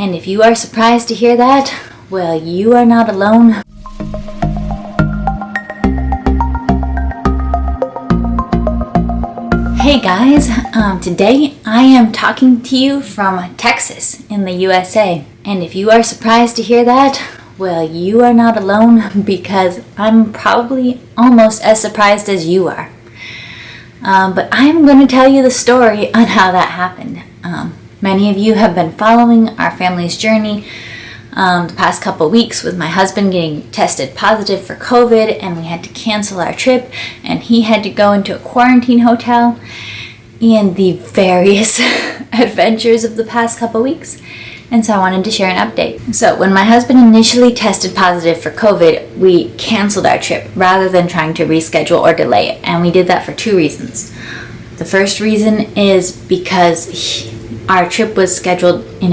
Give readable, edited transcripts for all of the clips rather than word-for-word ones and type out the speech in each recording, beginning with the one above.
And if you are surprised to hear that, well, you are not alone. Hey guys, today I am talking to you from Texas in the USA. And if you are surprised to hear that, well, you are not alone, because I'm probably almost as surprised as you are. But I'm going to tell you the story on how that happened. Many of you have been following our family's journey the past couple weeks with my husband getting tested positive for COVID, and we had to cancel our trip, and he had to go into a quarantine hotel, and the various adventures of the past couple weeks. And so I wanted to share an update. So when my husband initially tested positive for COVID, we canceled our trip rather than trying to reschedule or delay it, and we did that for two reasons. The first reason is because our trip was scheduled in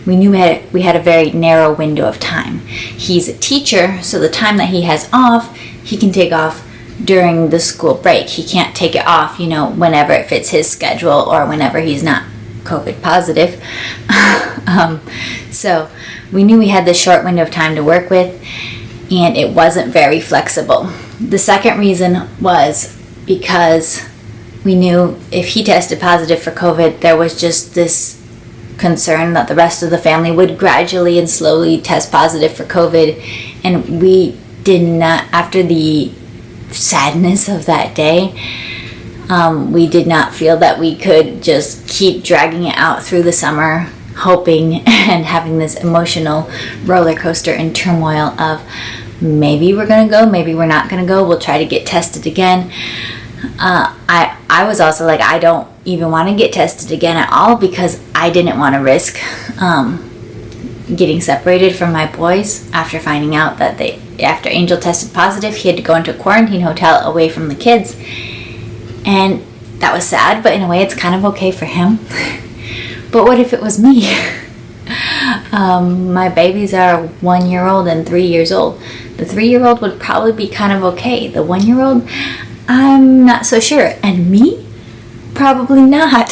we knew we had a very narrow window of time. He's a teacher, so the time that he has off, he can take off during the school break. He can't take it off, whenever it fits his schedule or whenever he's not COVID positive. So we knew we had this short window of time to work with, and it wasn't very flexible. The second reason was because we knew if he tested positive for COVID, there was just this concern that the rest of the family would gradually and slowly test positive for COVID, and we did not, after the sadness of that day, we did not feel that we could just keep dragging it out through the summer, hoping and having this emotional roller coaster and turmoil of maybe we're gonna go, maybe we're not gonna go, we'll try to get tested again. I was also like, I don't even want to get tested again at all, because I didn't want to risk getting separated from my boys after finding out that after Angel tested positive, he had to go into a quarantine hotel away from the kids. And that was sad, but in a way it's kind of okay for him. But what if it was me? My babies are 1 year old and 3 years old. The 3-year-old would probably be kind of okay. The 1-year-old, I'm not so sure. And me? Probably not.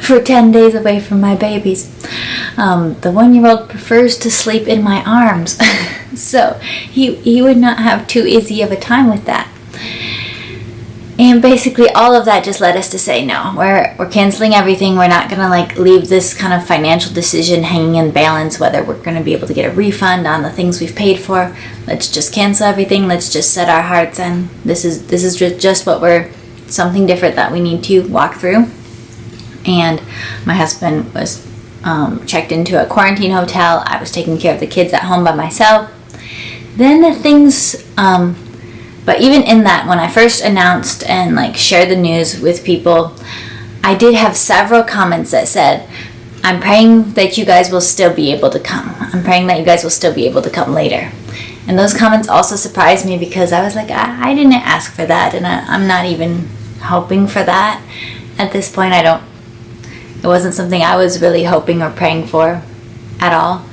For 10 days away from my babies. The 1-year-old prefers to sleep in my arms. So he would not have too easy of a time with that. And basically all of that just led us to say no. We're canceling everything. We're not going to leave this kind of financial decision hanging in balance, whether we're going to be able to get a refund on the things we've paid for. Let's just cancel everything. Let's just set our hearts in. This is just what something different that we need to walk through. And my husband was checked into a quarantine hotel. I was taking care of the kids at home by myself. Then but even in that, when I first announced and shared the news with people, I did have several comments that said, I'm praying that you guys will still be able to come. I'm praying that you guys will still be able to come later. And those comments also surprised me, because I was like, I didn't ask for that, and I'm not even hoping for that. At this point, it wasn't something I was really hoping or praying for at all,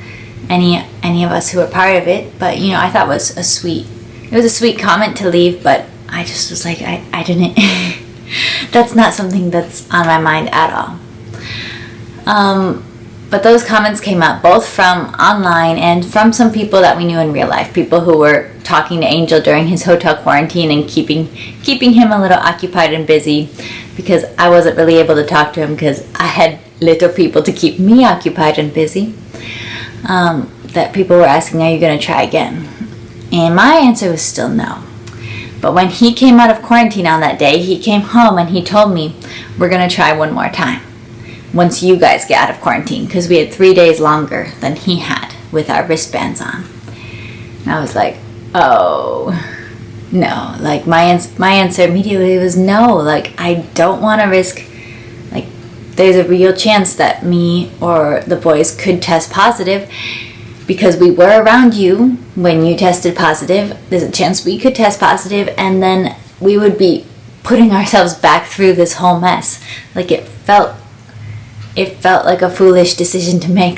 any of us who were part of it. But I thought it was a sweet comment to leave, but I just was like, I didn't that's not something that's on my mind at all. But those comments came up both from online and from some people that we knew in real life, people who were talking to Angel during his hotel quarantine and keeping him a little occupied and busy, because I wasn't really able to talk to him because I had little people to keep me occupied and busy. That people were asking, are you going to try again? And my answer was still no. But when he came out of quarantine on that day, he came home and he told me, we're going to try one more time once you guys get out of quarantine, because we had 3 days longer than he had with our wristbands on. And I was like, oh, no. My answer immediately was no. I don't want to risk, there's a real chance that me or the boys could test positive, because we were around you when you tested positive. There's a chance we could test positive, and then we would be putting ourselves back through this whole mess. It felt like a foolish decision to make.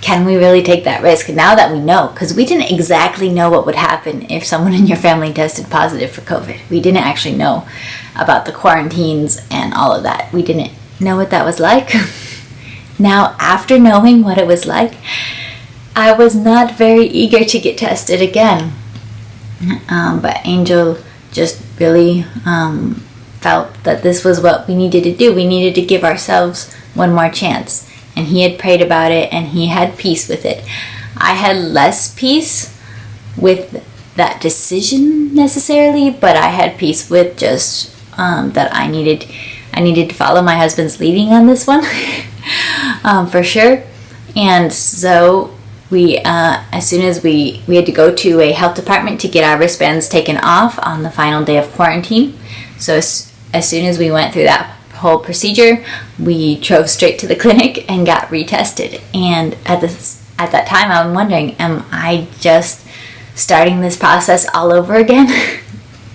Can we really take that risk now that we know? Because we didn't exactly know what would happen if someone in your family tested positive for COVID. We didn't actually know about the quarantines and all of that. We didn't know what that was like. Now, after knowing what it was like, I was not very eager to get tested again. But Angel just really felt that this was what we needed to do. We needed to give ourselves one more chance. And he had prayed about it, and he had peace with it. I had less peace with that decision necessarily, but I had peace with just that I needed to follow my husband's leading on this one, for sure. And so we, as soon as we had to go to a health department to get our wristbands taken off on the final day of quarantine. So as soon as we went through that whole procedure, we drove straight to the clinic and got retested. And at that time, I'm wondering, am I just starting this process all over again?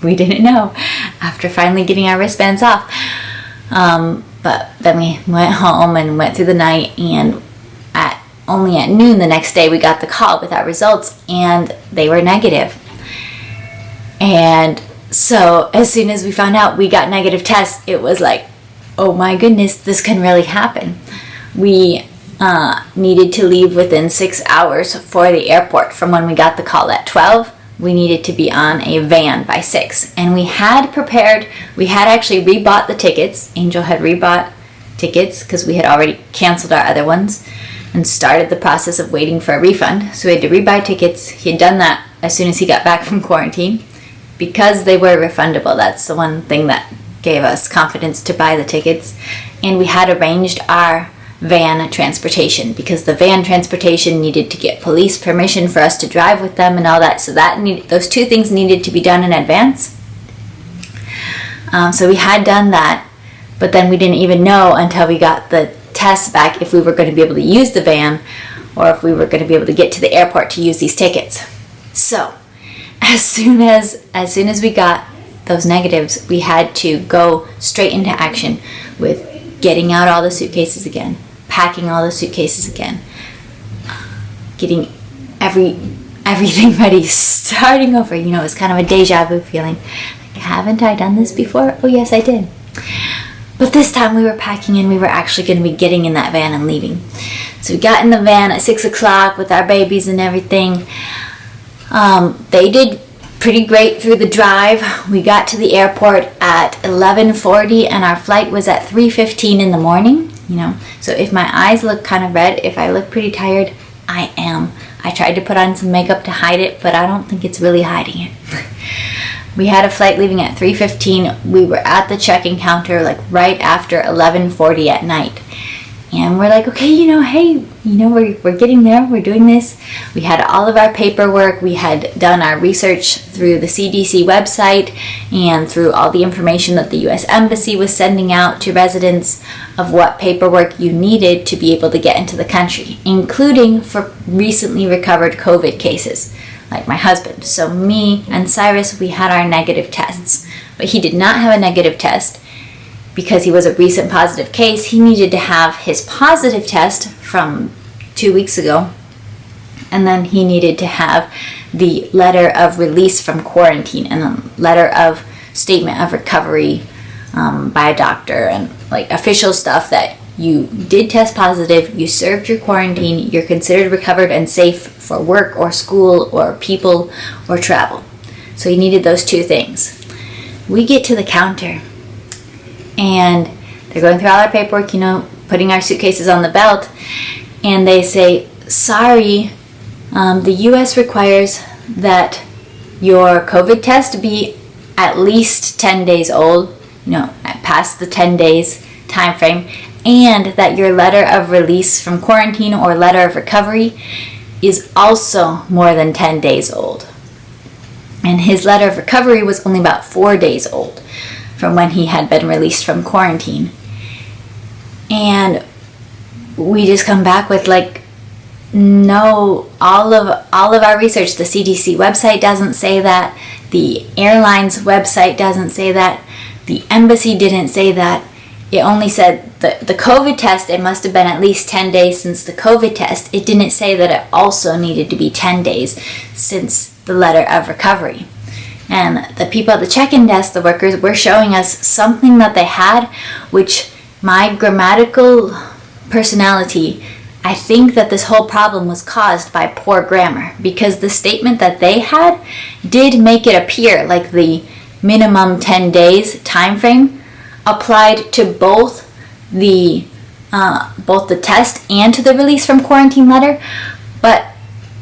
We didn't know after finally getting our wristbands off. But then we went home and went through the night, and only at noon the next day we got the call with our results, and they were negative. And so as soon as we found out we got negative tests, it was like, oh my goodness, this can really happen. We needed to leave within 6 hours for the airport. From when we got the call at 12, we needed to be on a van by 6. And we had actually rebought the tickets. Angel had rebought tickets because we had already canceled our other ones and started the process of waiting for a refund. So we had to rebuy tickets. He had done that as soon as he got back from quarantine because they were refundable. That's the one thing that gave us confidence to buy the tickets. And we had arranged our van transportation because the van transportation needed to get police permission for us to drive with them and all that. So those two things needed to be done in advance. So we had done that, but then we didn't even know until we got the test back if we were going to be able to use the van or if we were going to be able to get to the airport to use these tickets. So as soon as we got those negatives, we had to go straight into action with getting out all the suitcases again, packing all the suitcases again, getting everything ready, starting over. You know, it's kind of a deja vu feeling. Like, haven't I done this before? Oh yes, I did. But this time we were packing and we were actually going to be getting in that van and leaving. So we got in the van at 6 o'clock with our babies and everything. They did pretty great through the drive. We got to the airport at 11:40 and our flight was at 3:15 in the morning. You know, so if my eyes look kind of red, if I look pretty tired, I am. I tried to put on some makeup to hide it, but I don't think it's really hiding it. We had a flight leaving at 3:15. We were at the check-in counter like right after 11:40 at night. And we're like, okay, we're getting there. We're doing this. We had all of our paperwork. We had done our research through the CDC website and through all the information that the U.S. Embassy was sending out to residents of what paperwork you needed to be able to get into the country, including for recently recovered COVID cases, like my husband. So me and Cyrus, we had our negative tests, but he did not have a negative test. Because he was a recent positive case, he needed to have his positive test from 2 weeks ago. And then he needed to have the letter of release from quarantine and a letter of statement of recovery by a doctor and like official stuff that you did test positive, you served your quarantine, you're considered recovered and safe for work or school or people or travel. So he needed those two things. We get to the counter. And they're going through all our paperwork, putting our suitcases on the belt. And they say, sorry, the U.S. requires that your COVID test be at least 10 days old, past the 10 days time frame, and that your letter of release from quarantine or letter of recovery is also more than 10 days old. And his letter of recovery was only about 4 days old from when he had been released from quarantine. And we just come back with no, all of our research, the CDC website doesn't say that, the airline's website doesn't say that, the embassy didn't say that. It only said the COVID test, it must have been at least 10 days since the COVID test. It didn't say that it also needed to be 10 days since the letter of recovery. And the people at the check-in desk, the workers, were showing us something that they had, which my grammatical personality, I think that this whole problem was caused by poor grammar, because the statement that they had did make it appear like the minimum 10 days time frame applied to both the test and to the release from quarantine letter. But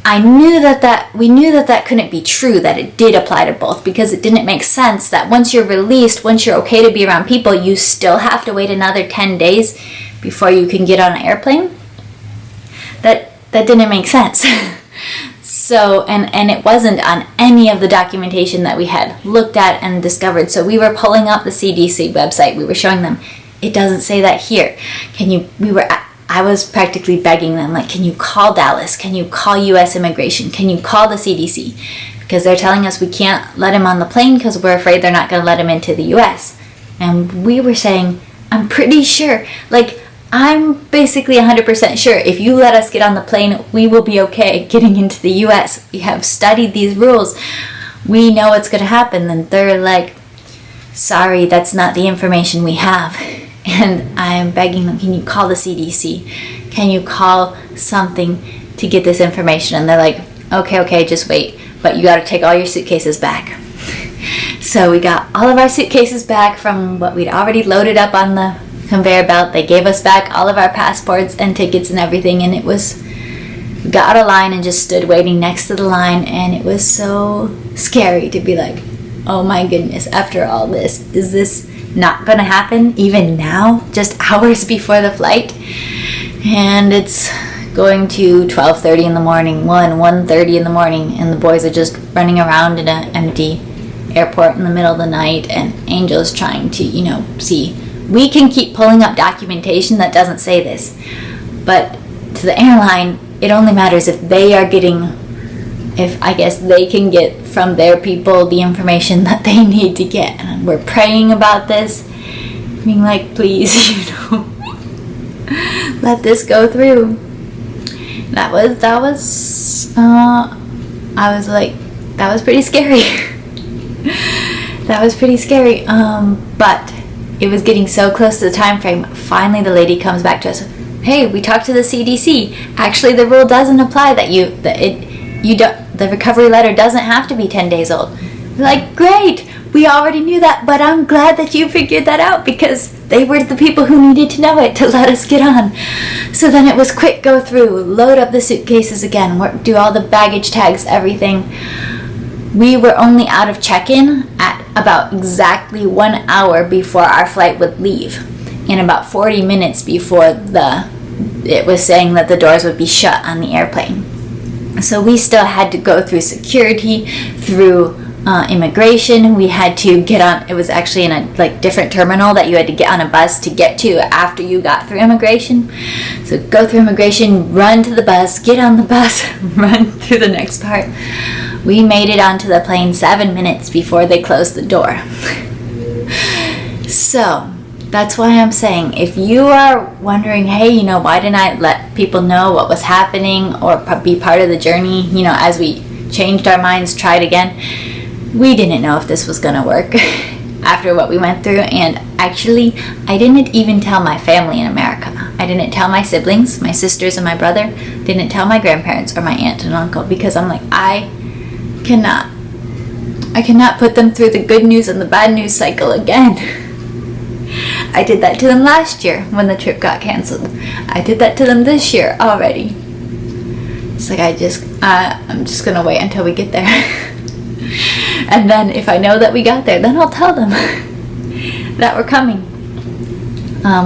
we knew that couldn't be true, that it did apply to both, because it didn't make sense that once you're released, once you're okay to be around people, you still have to wait another 10 days before you can get on an airplane. That didn't make sense. So, and it wasn't on any of the documentation that we had looked at and discovered. So we were pulling up the CDC website. We were showing them, it doesn't say that here. I was practically begging them, like, can you call Dallas? Can you call U.S. Immigration? Can you call the CDC? Because they're telling us we can't let him on the plane because we're afraid they're not going to let him into the U.S. And we were saying, I'm pretty sure, like, I'm basically 100% sure if you let us get on the plane, we will be okay getting into the U.S. We have studied these rules. We know what's going to happen. And they're like, sorry, that's not the information we have. And I am begging them, can you call the CDC? Can you call something to get this information? And they're like, okay, just wait. But you got to take all your suitcases back. So we got all of our suitcases back from what we'd already loaded up on the conveyor belt. They gave us back all of our passports and tickets and everything. And we got out of line and just stood waiting next to the line. And it was so scary to be like, oh my goodness, after all this, is this not gonna happen even now, just hours before the flight? And it's going to 12:30 in the morning, 1:30 in the morning, and the boys are just running around in an empty airport in the middle of the night, and Angel's trying to, see. We can keep pulling up documentation that doesn't say this, but to the airline, it only matters if they are getting, I guess they can get from their people the information that they need to get. And we're praying about this, being like, please, let this go through. I was like, that was pretty scary. That was pretty scary. But it was getting so close to the time frame. Finally, the lady comes back to us. Hey, we talked to the CDC. Actually, the rule doesn't apply the recovery letter doesn't have to be 10 days old. We're like, great, we already knew that, but I'm glad that you figured that out, because they were the people who needed to know it to let us get on. So then it was quick, go through, load up the suitcases again, do all the baggage tags, everything. We were only out of check-in at about exactly 1 hour before our flight would leave, and about 40 minutes before it was saying that the doors would be shut on the airplane. So we still had to go through security, through immigration. We had to get on, it was actually in a different terminal that you had to get on a bus to get to after you got through immigration. So go through immigration, run to the bus, get on the bus, run through the next part. We made it onto the plane 7 minutes before they closed the door. So that's why I'm saying, if you are wondering, hey, why didn't I let people know what was happening or be part of the journey, as we changed our minds, tried again, we didn't know if this was going to work after what we went through. And actually, I didn't even tell my family in America. I didn't tell my siblings, my sisters and my brother, didn't tell my grandparents or my aunt and uncle, because I'm like, I cannot put them through the good news and the bad news cycle again. I did that to them last year when the trip got canceled. I did that to them this year already. It's like I'm just gonna wait until we get there. And then if I know that we got there, then I'll tell them that we're coming.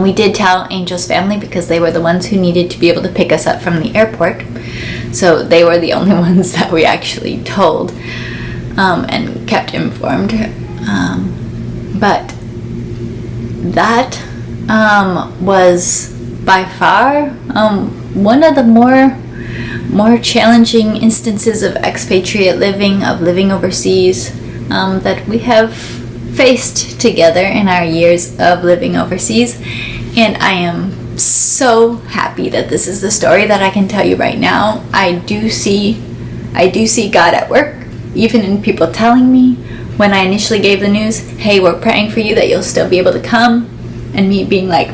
We did tell Angel's family because they were the ones who needed to be able to pick us up from the airport. So they were the only ones that we actually told and kept informed. But that was by far one of the more challenging instances of expatriate living, of living overseas, that we have faced together in our years of living overseas. And I am so happy that this is the story that I can tell you right now. I do see God at work, even in people telling me when I initially gave the news, hey, we're praying for you that you'll still be able to come, and me being like,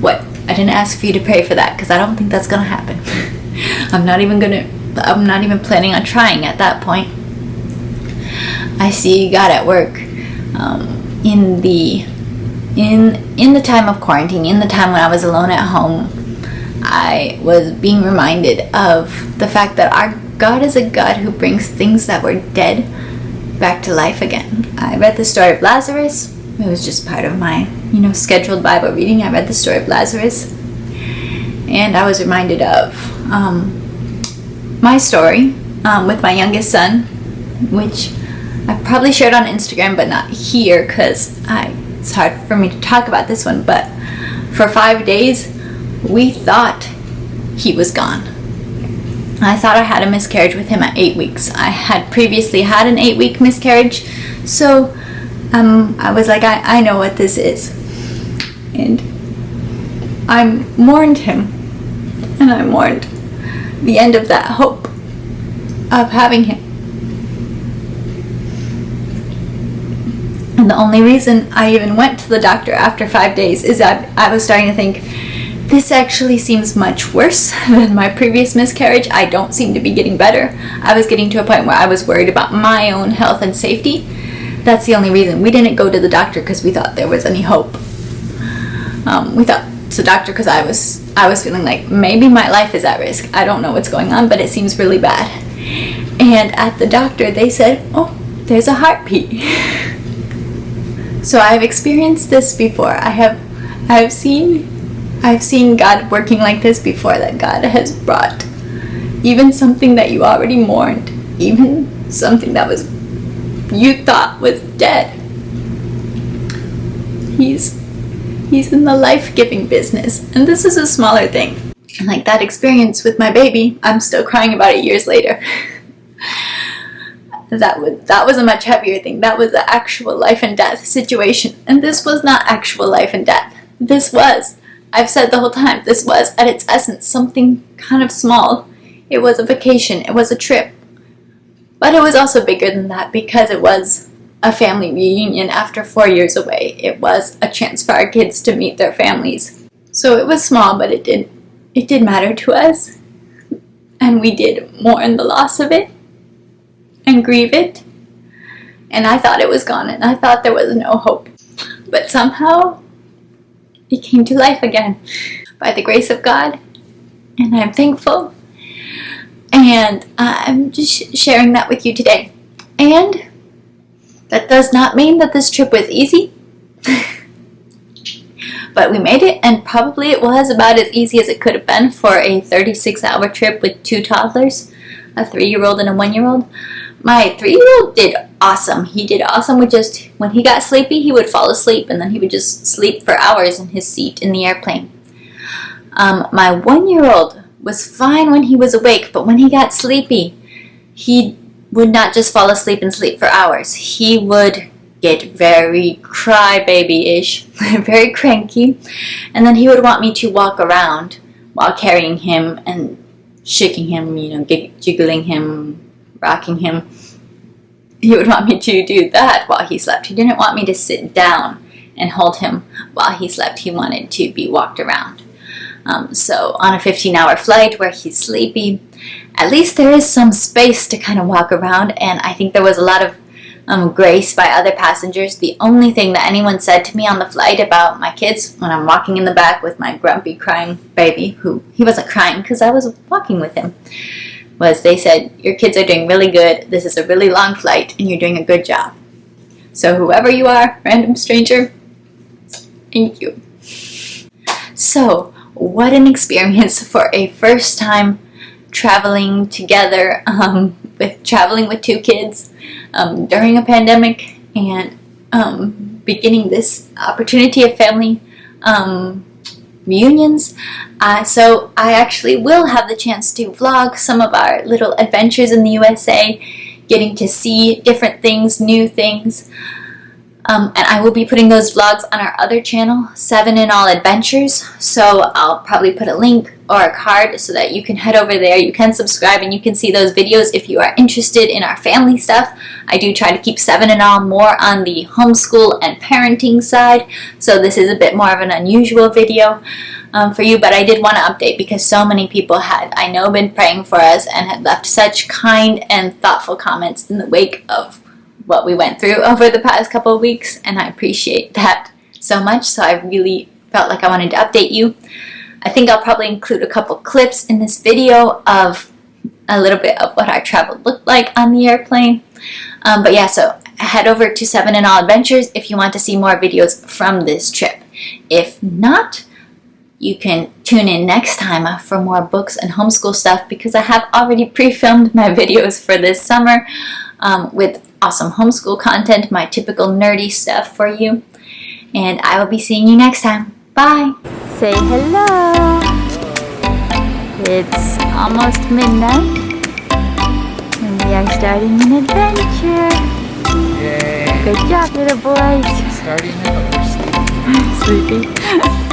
what? I didn't ask for you to pray for that because I don't think that's gonna happen. I'm not even planning on trying at that point. I see God at work in the time of quarantine, in the time when I was alone at home. I was being reminded of the fact that our God is a God who brings things that were dead back to life again. I read the story of Lazarus. It was just part of my, scheduled Bible reading. I read the story of Lazarus, and I was reminded of my story with my youngest son, which I probably shared on Instagram, but not here because it's hard for me to talk about this one. But for 5 days, we thought he was gone. I thought I had a miscarriage with him at 8 weeks. I had previously had an 8-week miscarriage, so I was like, I know what this is. And I mourned him, and I mourned the end of that hope of having him. And the only reason I even went to the doctor after 5 days is that I was starting to think, this actually seems much worse than my previous miscarriage. I don't seem to be getting better. I was getting to a point where I was worried about my own health and safety. That's the only reason. We didn't go to the doctor because we thought there was any hope. We thought to the doctor because I was feeling like maybe my life is at risk. I don't know what's going on, but it seems really bad. And at the doctor, they said, oh, there's a heartbeat. So I've experienced this before. I've seen God working like this before, that God has brought even something that you already mourned, even something that you thought was dead. He's in the life-giving business, and this is a smaller thing. And like that experience with my baby, I'm still crying about it years later. That was a much heavier thing. That was an actual life and death situation, and this was not actual life and death. I've said the whole time, this was, at its essence, something kind of small. It was a vacation. It was a trip. But it was also bigger than that because it was a family reunion after 4 years away. It was a chance for our kids to meet their families. So it was small, but it did matter to us. And we did mourn the loss of it and grieve it. And I thought it was gone, and I thought there was no hope. But somehow, it came to life again by the grace of God, and I'm thankful, and I'm just sharing that with you today. And that does not mean that this trip was easy, but we made it, and probably it was about as easy as it could have been for a 36-hour trip with 2 toddlers, a 3-year-old and a 1-year-old. My 3-year-old did awesome. He did awesome with just, when he got sleepy, he would fall asleep, and then he would just sleep for hours in his seat in the airplane. My 1-year-old was fine when he was awake, but when he got sleepy, he would not just fall asleep and sleep for hours. He would get very crybaby-ish, very cranky, and then he would want me to walk around while carrying him and shaking him, jiggling him, rocking him. He would want me to do that while he slept. He didn't want me to sit down and hold him while he slept. He wanted to be walked around. So on a 15-hour flight where he's sleepy, at least there is some space to kind of walk around, and I think there was a lot of grace by other passengers. The only thing that anyone said to me on the flight about my kids when I'm walking in the back with my grumpy crying baby, who he wasn't crying because I was walking with him, was they said, your kids are doing really good, this is a really long flight, and you're doing a good job. So whoever you are, random stranger, thank you. So, what an experience for a first time traveling together, traveling with 2 kids during a pandemic, and beginning this opportunity of family reunions. So I actually will have the chance to vlog some of our little adventures in the USA, getting to see different things, new things. And I will be putting those vlogs on our other channel, 7 in All Adventures. So I'll probably put a link or a card so that you can head over there. You can subscribe and you can see those videos if you are interested in our family stuff. I do try to keep 7 in All more on the homeschool and parenting side. So this is a bit more of an unusual video for you, but I did want to update because so many people had, I know, been praying for us and had left such kind and thoughtful comments in the wake of what we went through over the past couple of weeks, and I appreciate that so much. So I really felt like I wanted to update you. I think I'll probably include a couple clips in this video of a little bit of what our travel looked like on the airplane. But yeah, so head over to 7 in All Adventures if you want to see more videos from this trip. If not, you can tune in next time for more books and homeschool stuff, because I have already pre-filmed my videos for this summer with awesome homeschool content, my typical nerdy stuff for you. And I will be seeing you next time. Bye! Say hello! It's almost midnight and we are starting an adventure. Yay! Good job, little boys! Starting it, but we're sleeping. Sleepy.